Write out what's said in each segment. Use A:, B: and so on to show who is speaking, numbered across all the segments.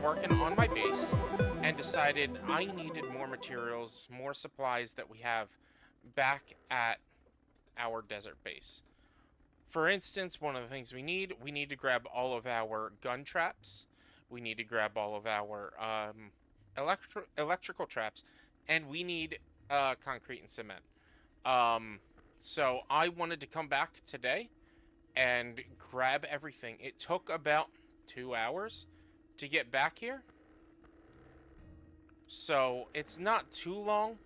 A: working on my base and decided I needed more materials, more supplies that we have back at our desert base. For instance, one of the things we need to grab all of our gun traps. We need to grab all of our electrical traps, and we need concrete and cement. So I wanted to come back today and grab everything. It took about 2 hours to get back here, so it's not too long.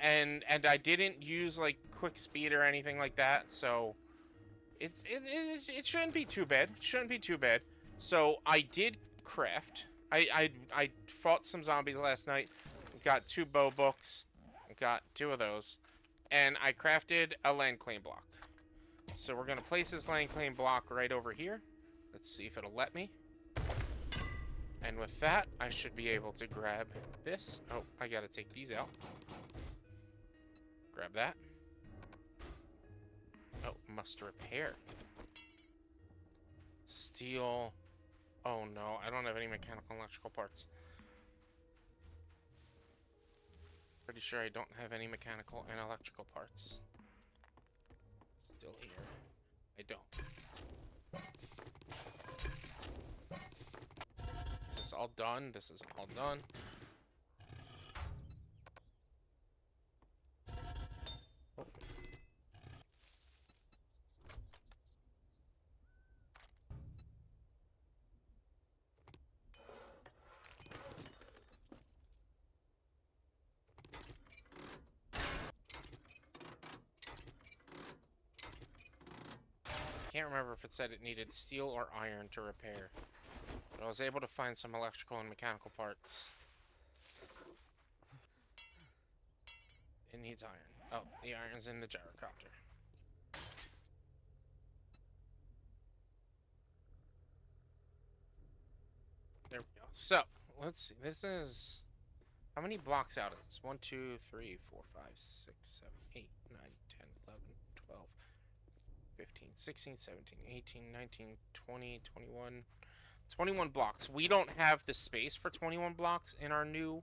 A: And I didn't use like quick speed or anything like that, so it shouldn't be too bad. It shouldn't be too bad. So I did craft. I fought some zombies last night. Got 2 bow books. Got 2 of those, and I crafted a land claim block. So we're gonna place this land claim block right over here. Let's see if it'll let me. And with that, I should be able to grab this. Oh, I gotta take these out. Grab that. Oh, must repair. Steel. Oh no, I don't have any mechanical and electrical parts. Pretty sure I don't have any mechanical and electrical parts. Still here. I don't. Is this all done? This is all done. Oh. Can't remember if it said it needed steel or iron to repair, but I was able to find some electrical and mechanical parts. It needs iron. Oh, the iron's in the gyrocopter. There we go. So, let's see. This is... How many blocks out is this? 1, 2, 3, 4, 5, 6, 7, 8, 9, 10, 11, 12, 15, 16, 17, 18, 19, 20, 21... 21 blocks. We don't have the space for 21 blocks in our new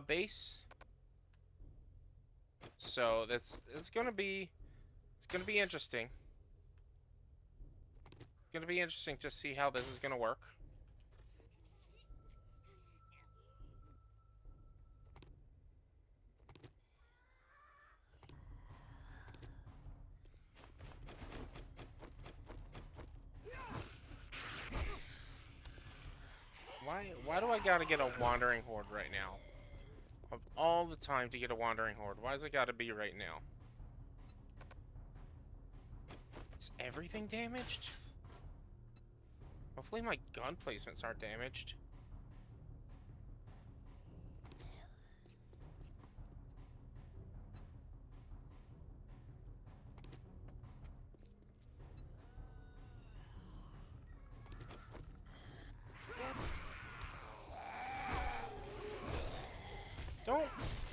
A: base. So it's gonna be interesting. It's gonna be interesting to see how this is gonna work. Why do I gotta get a wandering horde right now? Of all the time to get a wandering horde, why does it gotta be right now? Is everything damaged? Hopefully my gun placements aren't damaged.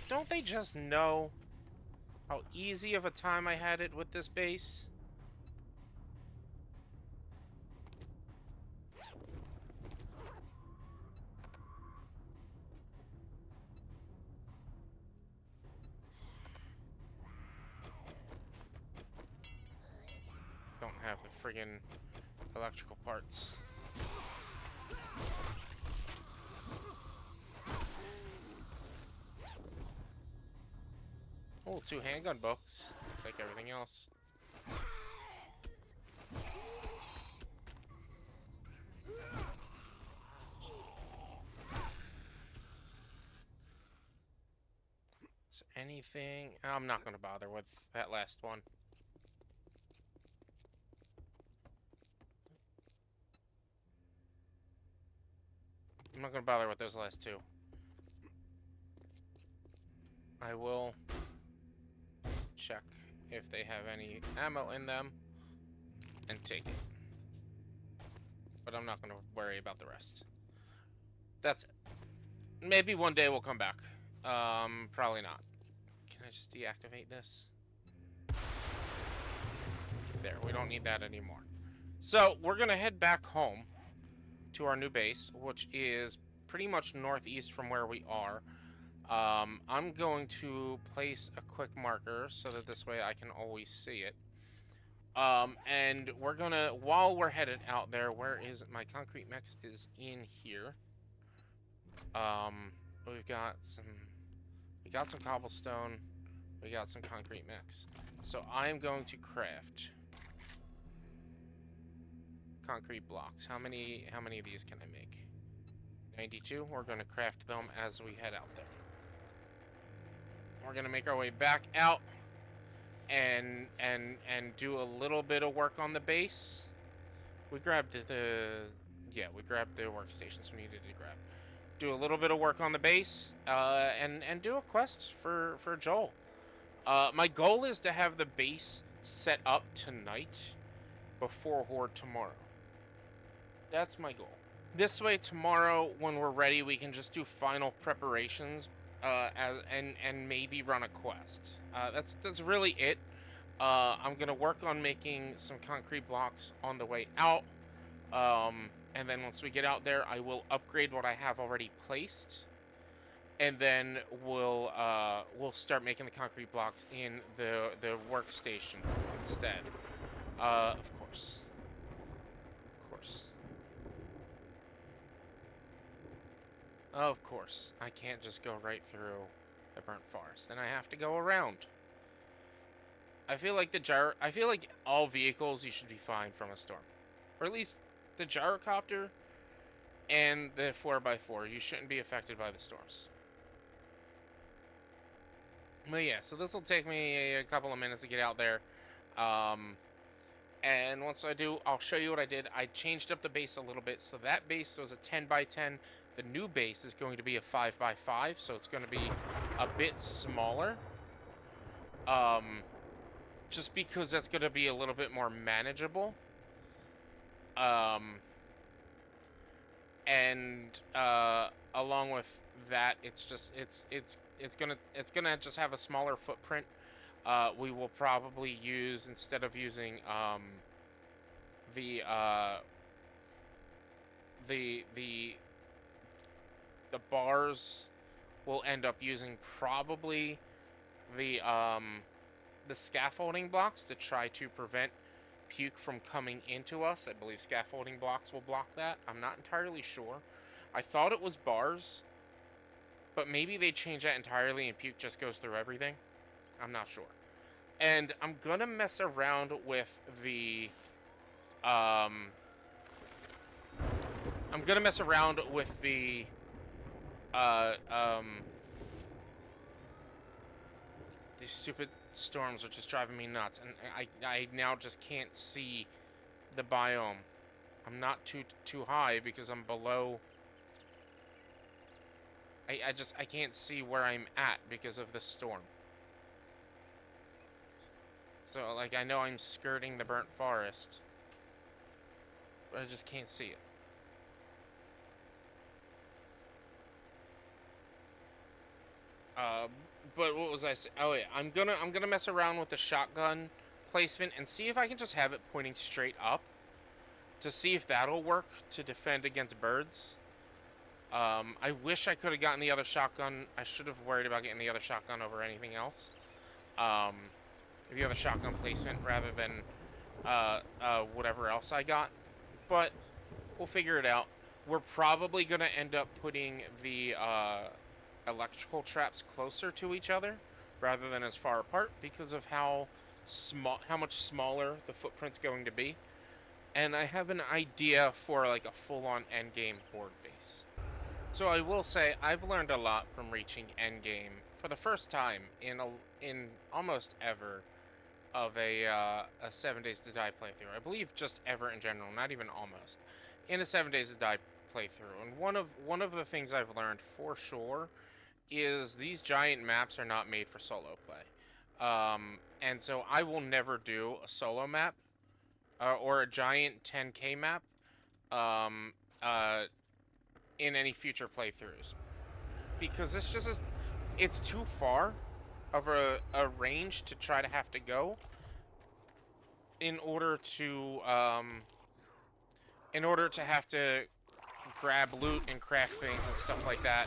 A: Don't they just know how easy of a time I had it with this base? Don't have the friggin' electrical parts. Oh, 2 handgun books. Take everything else. Is there anything? I'm not going to bother with that last one. I'm not going to bother with those last 2. I will check if they have any ammo in them and take it. But I'm not going to worry about the rest. That's it. Maybe one day we'll come back. Probably not. Can I just deactivate this? There, we don't need that anymore. So, we're going to head back home to our new base, which is pretty much northeast from where we are. I'm going to place a quick marker so that this way I can always see it. And we're gonna, while we're headed out there, where is my concrete mix? Is in here. We got some cobblestone, we got some concrete mix. So I'm going to craft concrete blocks. How many of these can I make? 92. We're going to craft them as we head out there. We're going to make our way back out and do a little bit of work on the base. We grabbed we grabbed the workstations we needed to grab. Do a little bit of work on the base, and do a quest for Joel. My goal is to have the base set up tonight before Horde tomorrow. That's my goal. This way, tomorrow, when we're ready, we can just do final preparations, and maybe run a quest. That's really it. I'm gonna work on making some concrete blocks on the way out. And then once we get out there, I will upgrade what I have already placed, and then we'll start making the concrete blocks in the workstation instead. Of course. Of course, I can't just go right through the burnt forest, and I have to go around. I feel like all vehicles you should be fine from a storm, or at least the gyrocopter and the 4x4. You shouldn't be affected by the storms. But yeah, so this will take me a couple of minutes to get out there. And once I do, I'll show you what I did. I changed up the base a little bit. So that base was a 10x10. The new base is going to be a 5x5. So it's going to be a bit smaller. Just because that's going to be a little bit more manageable. And along with that, it's gonna just have a smaller footprint. We will probably use, instead of using the bars, we'll end up using probably the scaffolding blocks to try to prevent puke from coming into us. I believe scaffolding blocks will block that. I'm not entirely sure. I thought it was bars, but maybe they change that entirely and puke just goes through everything. I'm not sure. And I'm gonna mess around with the these stupid storms are just driving me nuts, and I now just can't see the biome. I'm not too high because I'm below. I can't see where I'm at because of the storm. So like, I know I'm skirting the burnt forest, but I just can't see it. But what was I saying? Oh yeah, I'm gonna mess around with the shotgun placement and see if I can just have it pointing straight up, to see if that'll work to defend against birds. I wish I could have gotten the other shotgun. I should have worried about getting the other shotgun over anything else. The other shotgun placement rather than whatever else I got. But we'll figure it out. We're probably gonna end up putting the electrical traps closer to each other rather than as far apart because of how much smaller the footprint's going to be. And I have an idea for like a full-on endgame horde base. So I will say I've learned a lot from reaching endgame for the first time in almost ever of a 7 Days to Die playthrough. I believe just ever in general, not even almost. In a 7 Days to Die playthrough. And one of the things I've learned for sure is these giant maps are not made for solo play. And so I will never do a solo map or a giant 10K map in any future playthroughs, because it's too far of a range to try to have to go in order to have to grab loot and craft things and stuff like that.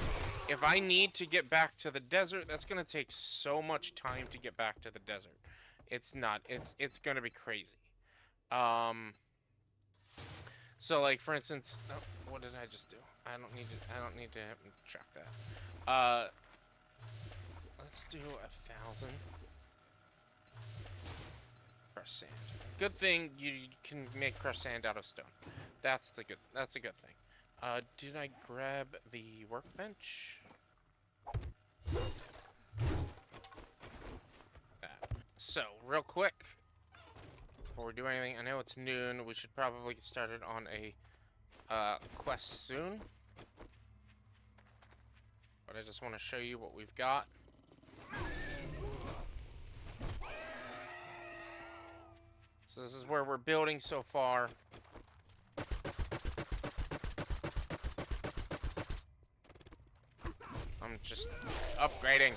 A: If I need to get back to the desert, that's gonna take so much time to get back to the desert. It's not. It's gonna be crazy. So like for instance, oh, what did I just do? I don't need to track that. Let's do 1,000 crushed sand. Good thing you can make crushed sand out of stone. That's a good thing. Did I grab the workbench? So, real quick, before we do anything, I know it's noon. We should probably get started on a quest soon. But I just want to show you what we've got. So this is where we're building so far. I'm just upgrading.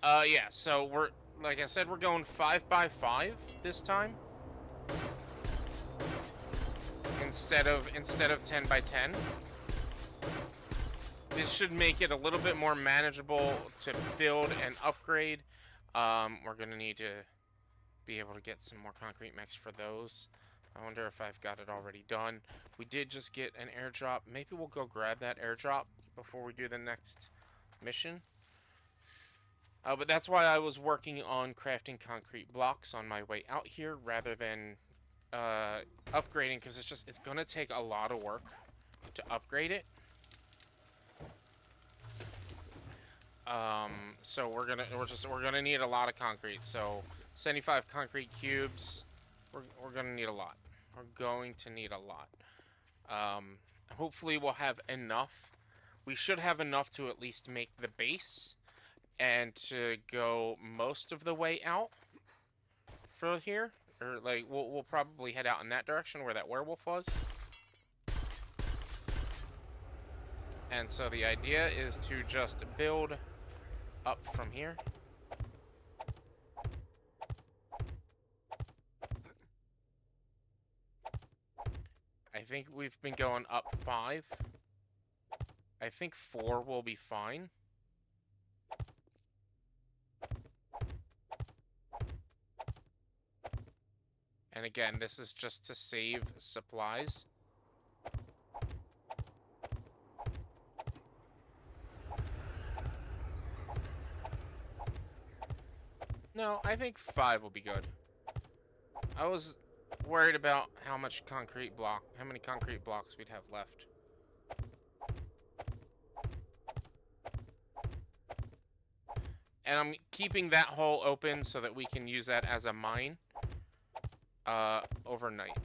A: Yeah, so we're, like I said, we're going 5x5 this time. Instead of 10x10. This should make it a little bit more manageable to build and upgrade. We're gonna need to be able to get some more concrete mix for those. I wonder if I've got it already done. We did just get an airdrop. Maybe we'll go grab that airdrop before we do the next mission. But that's why I was working on crafting concrete blocks on my way out here rather than upgrading, because it's gonna take a lot of work to upgrade it. So we're gonna need a lot of concrete. So 75 concrete cubes. We're gonna need a lot. We're going to need a lot. Hopefully we'll have enough. We should have enough to at least make the base and to go most of the way out for here. Or like we'll probably head out in that direction where that werewolf was. And so the idea is to just build up from here. I think we've been going up 5. I think 4 will be fine. And again, this is just to save supplies. No, I think 5 will be good. I was worried about how many concrete blocks we'd have left. And I'm keeping that hole open so that we can use that as a mine overnight.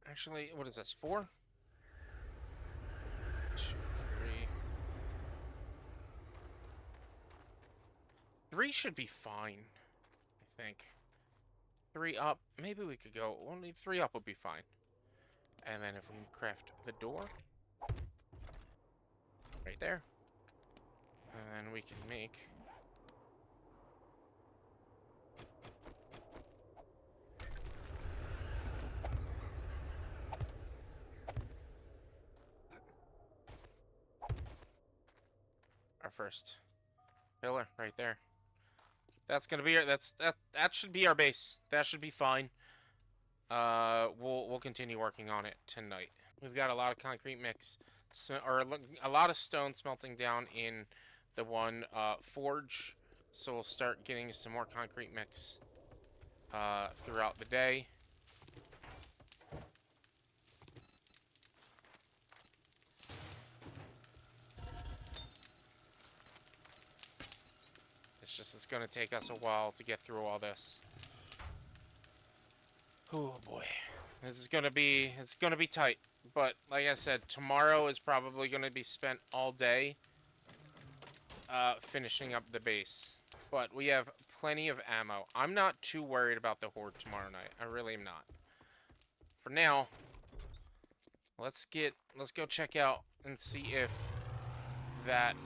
A: Actually, what is this? 4? 2, 3. 3 should be fine, I think. 3 up. Maybe we could go. Only 3 up would be fine. And then if we can craft the door right there, and then we can make our first pillar right there. That's gonna be our, that should be our base. That should be fine. We'll continue working on it tonight. We've got a lot of concrete mix, or a lot of stone smelting down in the one forge. So we'll start getting some more concrete mix throughout the day. It's gonna take us a while to get through all this. Oh boy, it's gonna be tight. But like I said, tomorrow is probably gonna be spent all day finishing up the base. But we have plenty of ammo. I'm not too worried about the horde tomorrow night. I really am not. For now, let's go check out and see if that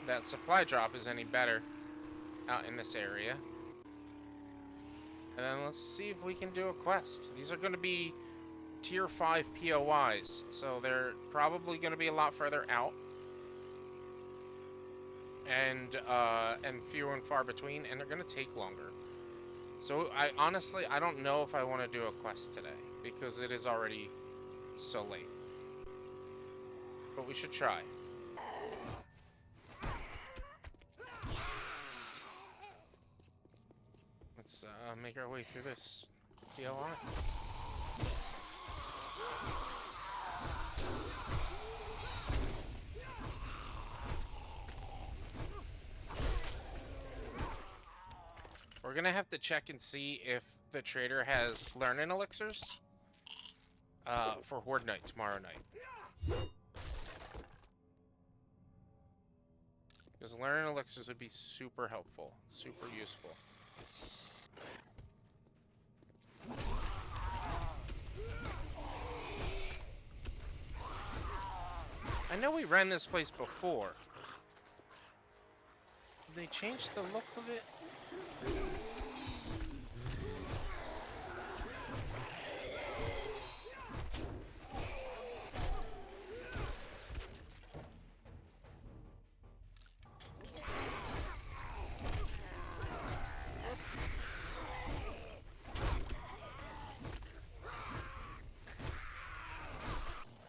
A: that supply drop is any better. out in this area. And then let's see if we can do a quest. These are going to be tier 5 POIs, so they're probably going to be a lot further out. And few and far between, and they're going to take longer. So I honestly don't know if I want to do a quest today, because it is already so late. But we should try. Let's make our way through this POI. We're gonna have to check and see if the trader has learning elixirs for Horde Night tomorrow night. Because learning elixirs would be super helpful, super useful. I know we ran this place before. Did they change the look of it?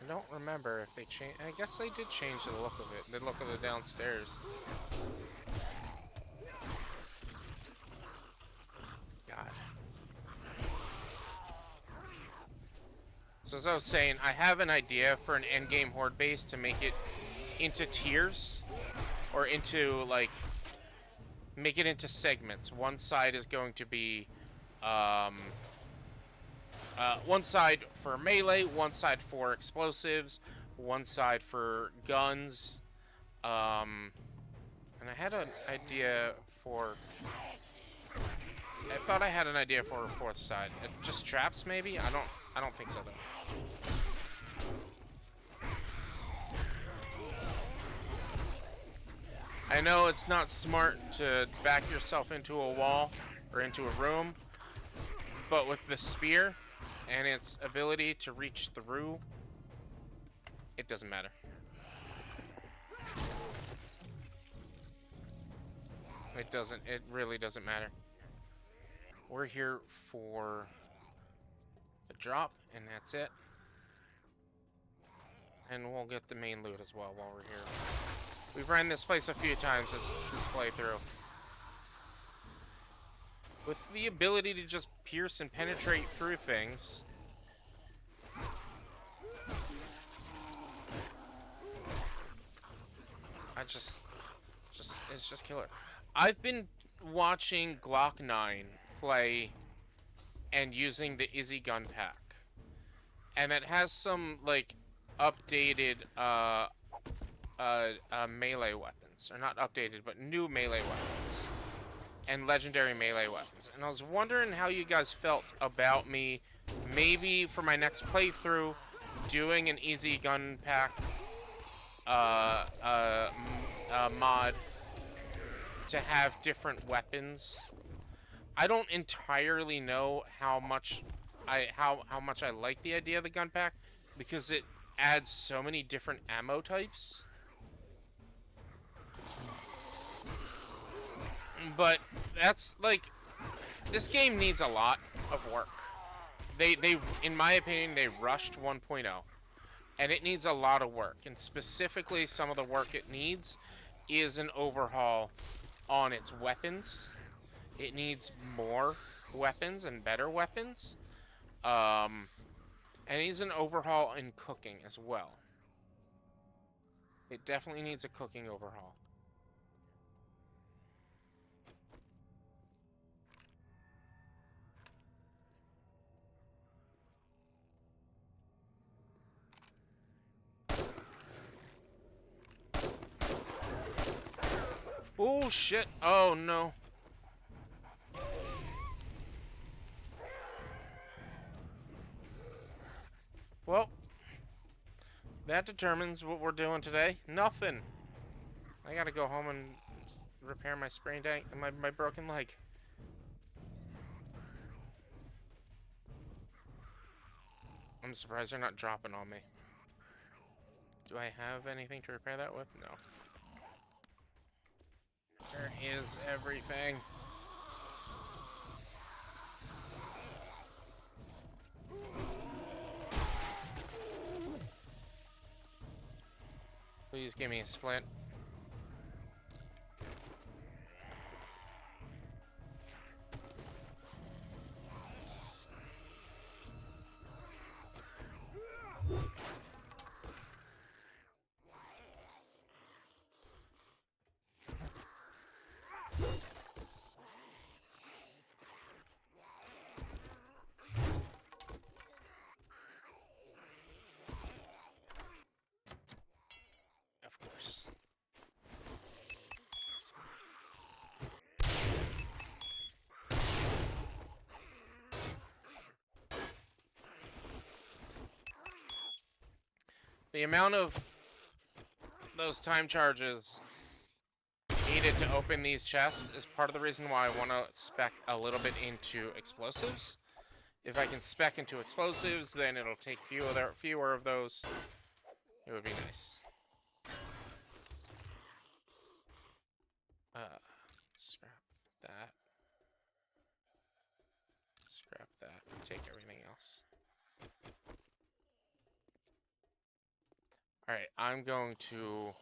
A: I don't remember if they changed. I guess they did change the look of it. The look of the downstairs. God. So as I was saying, I have an idea for an endgame horde base to make it into tiers. Or into, like, make it into segments. One side is going to be, one side for melee, one side for explosives, one side for guns, and I had an idea for... I thought I had an idea for a fourth side. Just traps, maybe? I don't think so, though. I know it's not smart to back yourself into a wall or into a room, but with the spear and its ability to reach through, it doesn't matter. It really doesn't matter. We're here for the drop, and that's it. And we'll get the main loot as well while we're here. We've ran this place a few times this playthrough. With the ability to just pierce and penetrate through things. It's just killer. I've been watching Glock 9 play and using the Izzy gun pack. And it has some, like, updated, melee weapons. Or not updated, but new melee weapons. And legendary melee weapons. And I was wondering how you guys felt about me, maybe for my next playthrough, doing an Easy gun pack mod to have different weapons. I don't entirely know how much I like the idea of the gun pack, because it adds so many different ammo types. But that's, like, this game needs a lot of work. They in my opinion, they rushed 1.0, and it needs a lot of work. And specifically, some of the work it needs is an overhaul on its weapons. It needs more weapons and better weapons. And it needs an overhaul in cooking as well. It definitely needs a cooking overhaul. Oh shit! Oh no! Well, that determines what we're doing today. Nothing. I gotta go home and repair my sprained ankle, my broken leg. I'm surprised they're not dropping on me. Do I have anything to repair that with? No. Where is everything? Please give me a splint. Of course. The amount of those time charges needed to open these chests is part of the reason why I want to spec a little bit into explosives. If I can spec into explosives, then it'll take fewer of those. It would be nice. Scrap that. Scrap that. Take everything else. Alright, I'm going to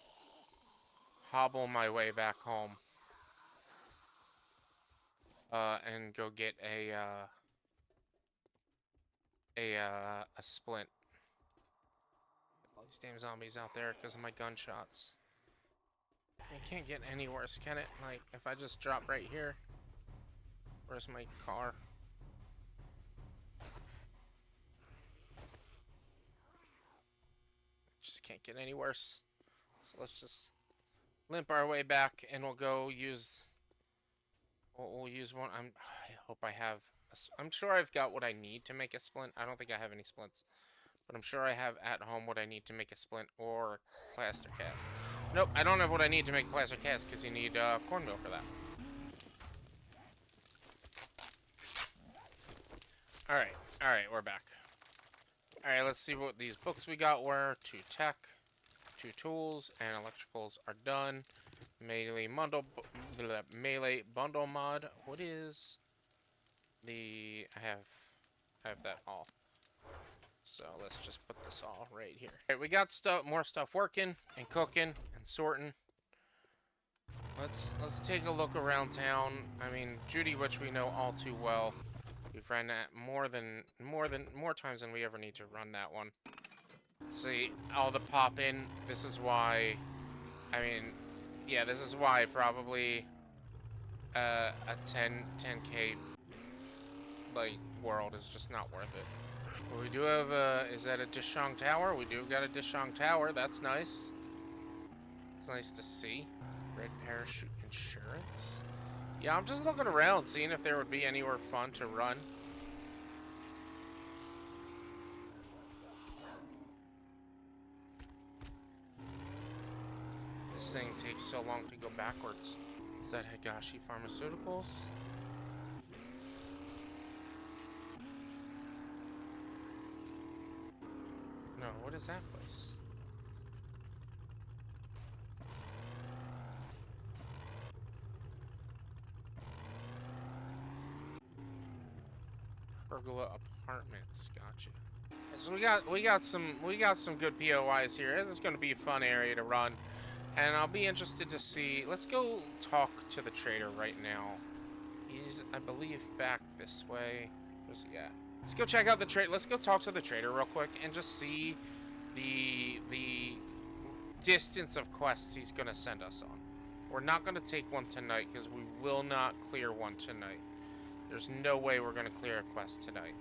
A: hobble my way back home. And go get a splint. All these damn zombies out there because of my gunshots. It can't get any worse, can it? Like, if I just drop right here. Where's my car? Just can't get any worse. So let's just limp our way back, and we'll go use. We'll use one. I hope I have. I'm sure I've got what I need to make a splint. I don't think I have any splints, but I'm sure I have at home what I need to make a splint or plaster cast. Nope, I don't have what I need to make a plaster cast because you need cornmeal for that. All right, we're back. All right, let's see what these books we got were. 2 tech, 2 tools, and electricals are done. Melee bundle mod. What is the? I have that all. So let's just put this all right here. All right, we got more stuff working and cooking and sorting. Let's take a look around town. I mean, Judy, which we know all too well. We've run that more times than we ever need to run that one. See, all the pop in. This is why. I mean, yeah, this is why probably a 10K like world is just not worth it. But we do have is that a Dishong Tower? We do got a Dishong Tower. That's nice. It's nice to see. Red Parachute Insurance. Yeah, I'm just looking around, seeing if there would be anywhere fun to run. This thing takes so long to go backwards. Is that Higashi Pharmaceuticals? No, what is that place? Pergola Apartments, gotcha. So we got some good POIs here. This is going to be a fun area to run, and I'll be interested to see. Let's go talk to the trader right now. He's, I believe, back this way. Where's he at? Let's go check out the trade. Let's go talk to the trader real quick and just see the distance of quests he's going to send us on. We're not going to take one tonight because we will not clear one tonight. There's no way we're going to clear a quest tonight.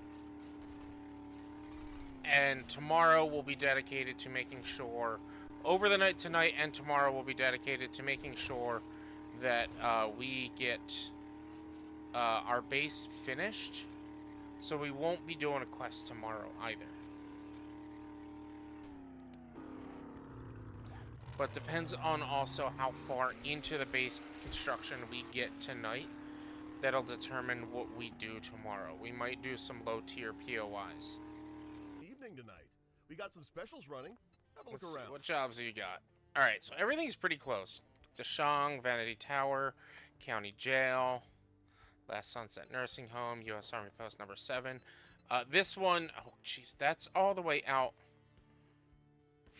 A: And tomorrow will be dedicated to making sure, over the night tonight and tomorrow will be dedicated to making sure that we get our base finished. So we won't be doing a quest tomorrow either. but depends on also how far into the base construction we get tonight. That'll determine what we do tomorrow. We might do some low-tier POIs.
B: Evening tonight. We got some specials running. Have a look
A: Let's see,
B: around.
A: what jobs do you got? All right, so everything's pretty close. Deshang, Vanity Tower, County Jail, Last Sunset Nursing Home, U.S. Army Post number 7. This one, oh jeez, that's all the way out.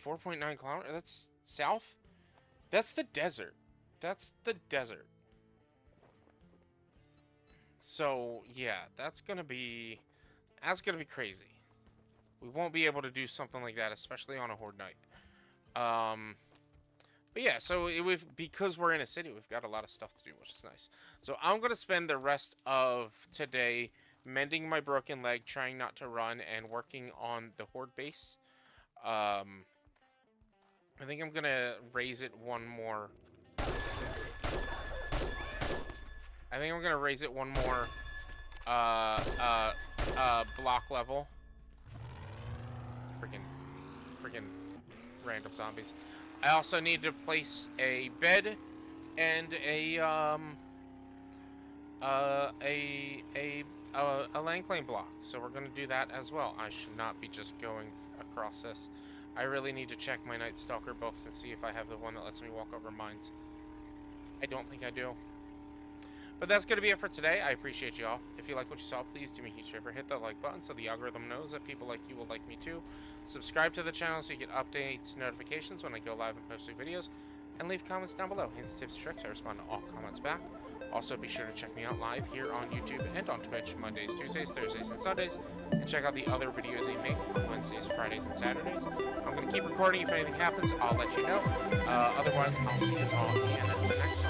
A: 4.9 kilometers. That's south. That's the desert. That's the desert. So yeah, that's gonna be crazy. We won't be able to do something like that, especially on a horde night. But yeah, so because we're in a city, we've got a lot of stuff to do, which is nice. So I'm gonna spend the rest of today mending my broken leg, trying not to run, and working on the horde base. I think I'm gonna raise it one more. I think I'm gonna raise it one more block level. Freaking random zombies. I also need to place a bed and a land claim block. So we're gonna do that as well. I should not be just going across this. I really need to check my Night Stalker books and see if I have the one that lets me walk over mines. I don't think I do. But that's going to be it for today. I appreciate you all. If you like what you saw, please do me a huge favor. Hit that like button so the algorithm knows that people like you will like me too. Subscribe to the channel so you get updates, notifications when I go live and post new videos. And leave comments down below. Hints, tips, tricks. I respond to all comments back. Also, be sure to check me out live here on YouTube and on Twitch Mondays, Tuesdays, Thursdays, and Sundays. And check out the other videos I make on Wednesdays, Fridays, and Saturdays. I'm going to keep recording. If anything happens, I'll let you know. Otherwise, I'll see you all in the next